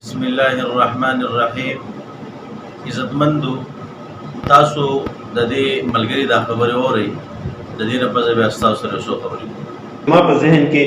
بسم الله الرحمن الرحیم. عزتمندو تاسو د دې ملګری دا خبره اورئ، د دې نه پس بیا تاسو سره څه خبرې ما په ذهن کې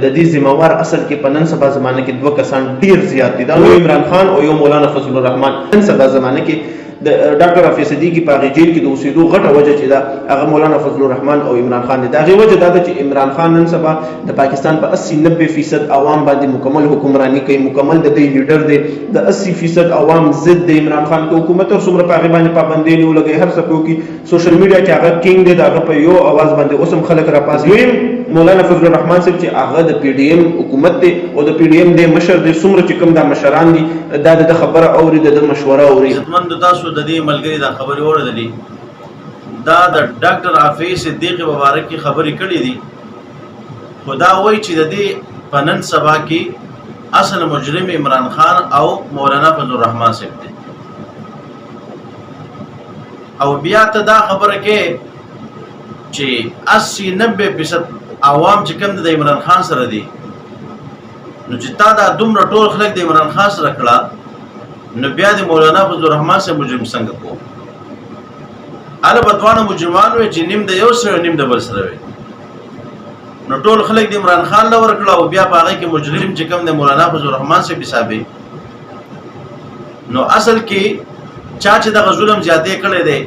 د دې ذمہوار اصل کې په نن سبا زمانه کې دوه کسان ډیر زیات دي، دا یو عمران خان او یو مولانا فضل الرحمن. نن سبا زمانه کې د ډاکټر حافظ صدیقی په جیل کې د اوسېدو غټه وجه چې دا هغه مولانا فضل الرحمن او عمران خان دي. دا غي وجه دا ده چې عمران خان نن سبا د پاکستان په 80-90% عوام باندې مکمل حکمرانی کوي، مکمل د دې لیډر دی. د 80% عوام ضد د عمران خان کو حکومت او څومره په هغه باندې پابندۍ نه لګي، هر څه کوي. سوشل میډیا کې هغه کینګ دی، دا په یو आवाज باندې اوسم خلک را پاسوي. مولانا فضل الرحمن صاحب چې هغه د پی ډی ایم حکومت دی او د پی ډی ایم د مشر دی، څومره چې کوم د مشران دي دا د خبره اوري، د مشوره اوري. عزتمندو تاسو د دې ملګری دا خبرې اورېدلې، دا د ډاکټر حافظ صدیقی مبارک کی خبرې کړې دي. خدا وایي چې د دې په نن سبا کې اصل مجرم عمران خان او مولانا فضل الرحمن صاحب دی. او بیا ته دا خبره کې چې 80-90% عوام چې کوم د عمران خان سره دي، نو چې تا دا دومره ټول خلک د عمران خان سره کړه، نو بیا د مولانا فضل الرحمن سره مجرم څنګه کو؟ اله بدوانه مجرمان وي چې نیم د یو سره نیم د بل سره وي. نو ټول خلک د عمران خان لور کړه او بیا په هغه کې مجرم چې کوم د مولانا فضل الرحمن سره حسابي. نو اصل کې چا چې د ظلم زیاتې کړي دي،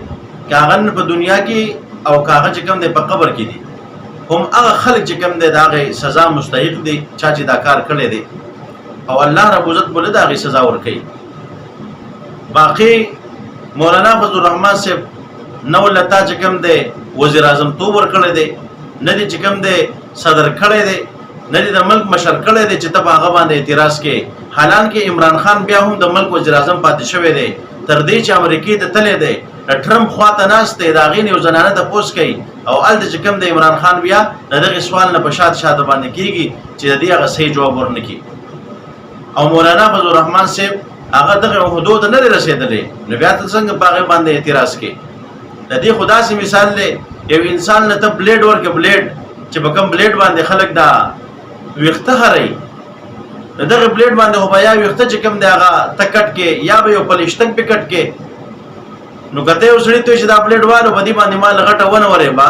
کاغن په دنیا کې او کاغه چې کوم د په قبر کې دي، هم هغه خلک چې کوم د داغه سزا مستحق دي چا چې دا کار کړی دی، او الله رب عزت بوله داغه سزا ورکړي. باقي مولانا فضل الرحمن صاحب نو لتا چې کوم د وزیر اعظم تو ورکړی دی، نه دي چې کوم د صدر کړی دی، نه دي د ملک مشر کړی دی چې ته هغه باندې اعتراض کې. حالان کې عمران خان بیا هم د ملک وزیر اعظم پاتې شوی دی، تر دې چې امریکای ته تللی دی، ټرمپ خواته ناست دی، د هغې نه یو زنانه تپوس کوي او هلته چې کوم د عمران خان بیا د دغې سوال نه په شاته باندې کېږي چې د دې هغه صحیح جواب ورنه کړي. او مولانا فضل الرحمن صاحب هغه دغه عهدو ته نه دی رسېدلی، نو بیا ته څنګه په هغې باندې اعتراض کوي؟ د دې خو داسې مثال دی، یو انسان نه ته بلیډ ورکړې، بلیډ چې په کوم بلیډ باندې خلک دا ویښته هروي، د دغه بلیډ باندې خو به یا ویښته چې کوم دی هغه ته کټ کې، یا به یو پلیشتنګ پې کټ کې. نو کته یو سړی ته چې دا بلیډ والو بدی باندې مال غټه ونه ورې با،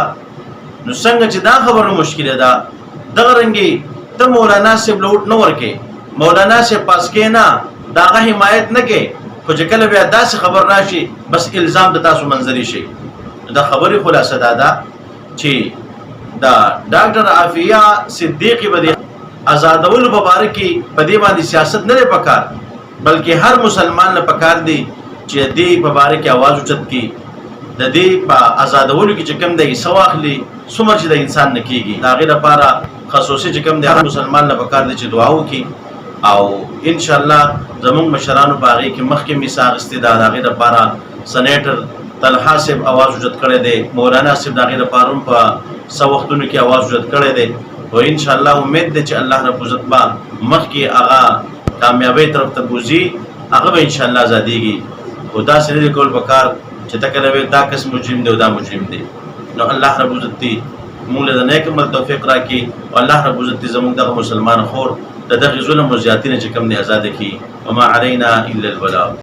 نو څنګه چې دا خبره مشکله ده. دغه رنګي ته مولانا صاحب لوټ نه ورکې، مولانا صاحب پاس کې نه داغه حمایت نه کې، خو چې کله بیا داسې خبر راشي بس الزام د تاسو منځري شي. دا خبرې خلاصه ده چې دا ډاکټر عافیه صدیقی بده آزادولو مبارکي په دې باندې سیاست نه لري پکار، بلکې هر مسلمان نه پکار دی چې دې په باره کې आवाज اوچت کی، د دې په آزادولو کې چې کوم دی سواخلی څومره چې د انسان نه کیږي. دا غیر لپاره خصوصي چې کوم دی هر مسلمان نه پکار دی چې دعا وکړي، او ان شاء الله زموږ مشرانو په هغې کې مخکې مثال استعداد هغې لپاره سنیټر طلحه صاحب आवाज اوچت کړی دی، مولانا صاحب د هغې لپاره هم په څه وختونو کې आवाज اوچت کړی دی. او ان شاء الله امید دی چې الله رب عزت به مخکې هغه کامیابۍ طرف ته بوځي، هغه به ان شاء الله ازادېږي. او داسې نه دی کول پکار چې ته کله وایې دا کس مجرم دی او دا مجرم دی. نو الله رب عزت دې موږ له د نیک عمل توفیق راکړي، او الله رب عزت دې زموږ دغه مسلمان خور د دغې ظلم او زیاتي نه چې کوم دی ازاده کړي. وما علینا الا البلاغ.